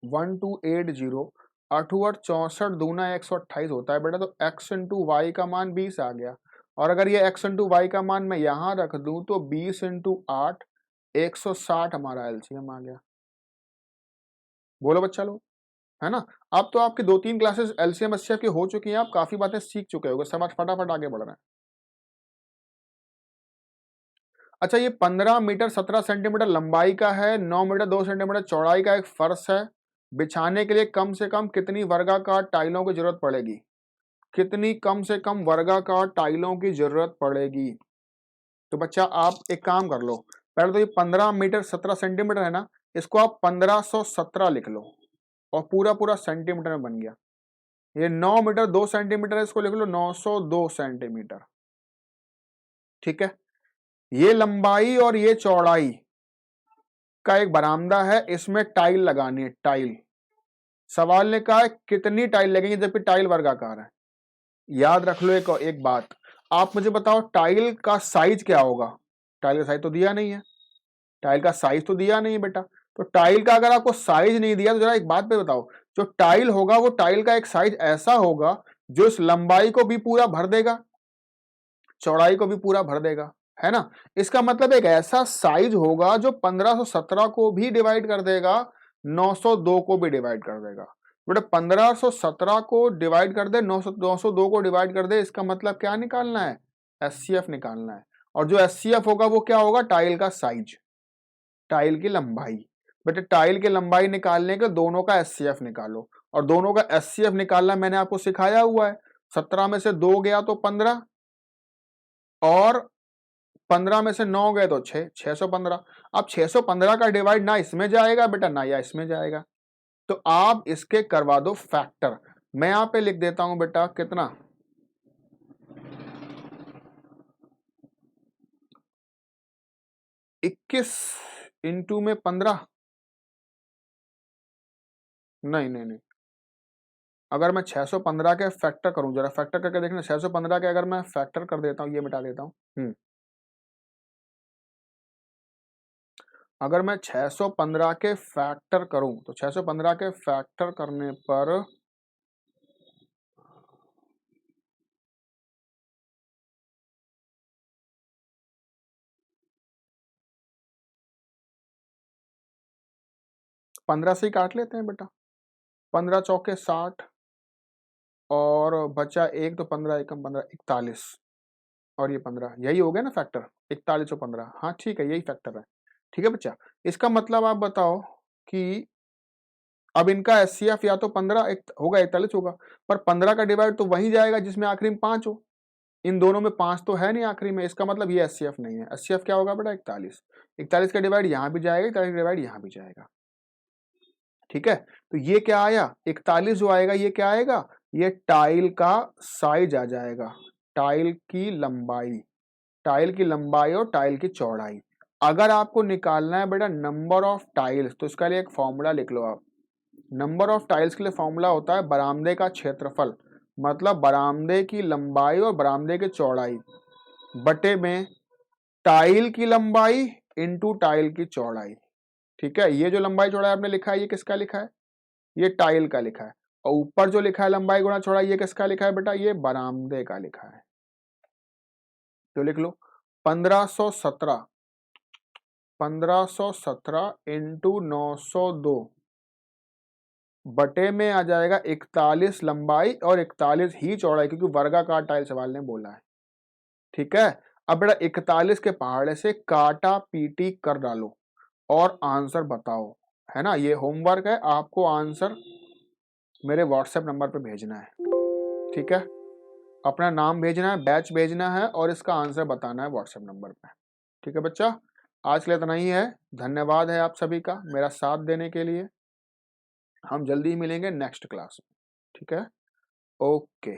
Speaker 1: 1280, 8 64 दूना 128 होता है बेटा, तो x इंटू वाई का मान 20 आ गया। और अगर ये x इंटू वाई का मान मैं यहां रख दूं तो 20 इंटू 8 160 हमारा एलसीएम आ गया। बोलो बच्चा लोग, है ना। अब तो आपकी 2-3 क्लासेस एलसीएम एचसीएफ की हो चुकी हैं, आप काफी बातें सीख चुके होगे, सब फटाफट आगे बढ़ रहे हैं। अच्छा, ये 15 मीटर 17 सेंटीमीटर लंबाई का है, 9 मीटर 2 सेंटीमीटर चौड़ाई का एक फर्श है। बिछाने के लिए कम से कम कितनी वर्गाकार टाइलों की जरूरत पड़ेगी? कितनी कम से कम वर्गाकार टाइलों की जरूरत पड़ेगी? तो बच्चा आप एक काम कर लो, पहले तो ये 15 मीटर 17 सेंटीमीटर है ना, इसको आप 1517 लिख लो और पूरा पूरा सेंटीमीटर में बन गया। ये 9 मीटर 2 सेंटीमीटर है, इसको लिख लो 902 सेंटीमीटर। ठीक है, ये लंबाई और ये चौड़ाई का एक बरामदा है, इसमें टाइल लगानी है, टाइल। सवाल ने कहा है कितनी टाइल लगेंगी, जबकि टाइल वर्गाकार है। याद रख लो एक बात, आप मुझे बताओ टाइल का साइज क्या होगा? टाइल का साइज तो दिया नहीं है, टाइल का साइज तो दिया नहीं है बेटा। तो टाइल का अगर आपको साइज नहीं दिया तो जरा एक बात पे बताओ, जो टाइल होगा वो टाइल का एक साइज ऐसा होगा जो इस लंबाई को भी पूरा भर देगा, चौड़ाई को भी पूरा भर देगा, है ना। इसका मतलब एक ऐसा साइज होगा जो 1517 को भी डिवाइड कर देगा, 902 को भी डिवाइड कर देगा। बेटा 1517 को डिवाइड कर दे, 902 को डिवाइड कर दे, इसका मतलब क्या निकालना है? एचसीएफ निकालना है। और जो एचसीएफ होगा वो क्या होगा? टाइल का साइज, टाइल की लंबाई। बेटे टाइल की लंबाई निकालने के दोनों का एचसीएफ निकालो, और दोनों का एचसीएफ निकालना मैंने आपको सिखाया हुआ है। 17 में से 2 गया तो 15, और 15 में से 9 गए तो 6, 615। अब 615 का डिवाइड ना इसमें जाएगा बेटा, ना या इसमें जाएगा, तो आप इसके करवा दो फैक्टर। मैं यहां पे लिख देता हूं बेटा कितना, 21 इंटू में 15। नहीं नहीं नहीं, अगर मैं 615 के फैक्टर करूं, जरा फैक्टर करके देखना, 615 के अगर मैं फैक्टर कर देता हूं, ये मिटा देता हूं। अगर मैं 615 के फैक्टर करूं तो 615 के फैक्टर करने पर 15 से ही काट लेते हैं बेटा, 15 चौके 60 और बचा एक, तो 15 एकम 15, 41 और ये 15, यही हो गया ना फैक्टर, 41 और 15। हाँ ठीक है, यही फैक्टर है। ठीक है बच्चा, इसका मतलब आप बताओ कि अब इनका एचसीएफ या तो 15 होगा, 41 होगा, पर 15 का डिवाइड तो वही जाएगा जिसमें आखिरी में 5 हो। इन दोनों में 5 तो है नहीं आखिरी में, इसका मतलब ये एचसीएफ नहीं है। एचसीएफ क्या होगा बेटा? 41। 41 का डिवाइड यहां भी जाएगा, 41 का डिवाइड यहां भी जाएगा। ठीक है, तो ये क्या आया? 41 जो आएगा ये क्या आएगा? ये टाइल का साइज आ जाएगा, टाइल की लंबाई, टाइल की लंबाई और टाइल की चौड़ाई। अगर आपको निकालना है बेटा नंबर ऑफ टाइल्स, तो इसका लिए एक फॉर्मूला लिख लो आप। नंबर ऑफ टाइल्स के लिए फॉर्मूला होता है बरामदे का क्षेत्रफल, मतलब बरामदे की लंबाई और बरामदे की चौड़ाई बटे में टाइल की लंबाई इंटू टाइल की चौड़ाई। ठीक है, ये जो लंबाई चौड़ाई आपने लिखा है ये किसका लिखा है? ये टाइल का लिखा है। और ऊपर जो लिखा है लंबाई गुणा चौड़ाई, ये किसका लिखा है बेटा? ये बरामदे का लिखा है। तो लिख लो 1517, 1517 इंटू 902 बटे में आ जाएगा 41 लंबाई और 41 ही चौड़ाई, क्योंकि वर्गाकार टाइल सवाल ने बोला है। ठीक है, अब बेटा 41 के पहाड़े से काटा पीटी कर डालो और आंसर बताओ, है ना। ये होमवर्क है, आपको आंसर मेरे व्हाट्सएप नंबर पे भेजना है। ठीक है, अपना नाम भेजना है, बैच भेजना है और इसका आंसर बताना है व्हाट्सएप नंबर पे। ठीक है बच्चा, आज के लिए इतना ही है। धन्यवाद है आप सभी का मेरा साथ देने के लिए। हम जल्दी ही मिलेंगे नेक्स्ट क्लास में। ठीक है, ओके।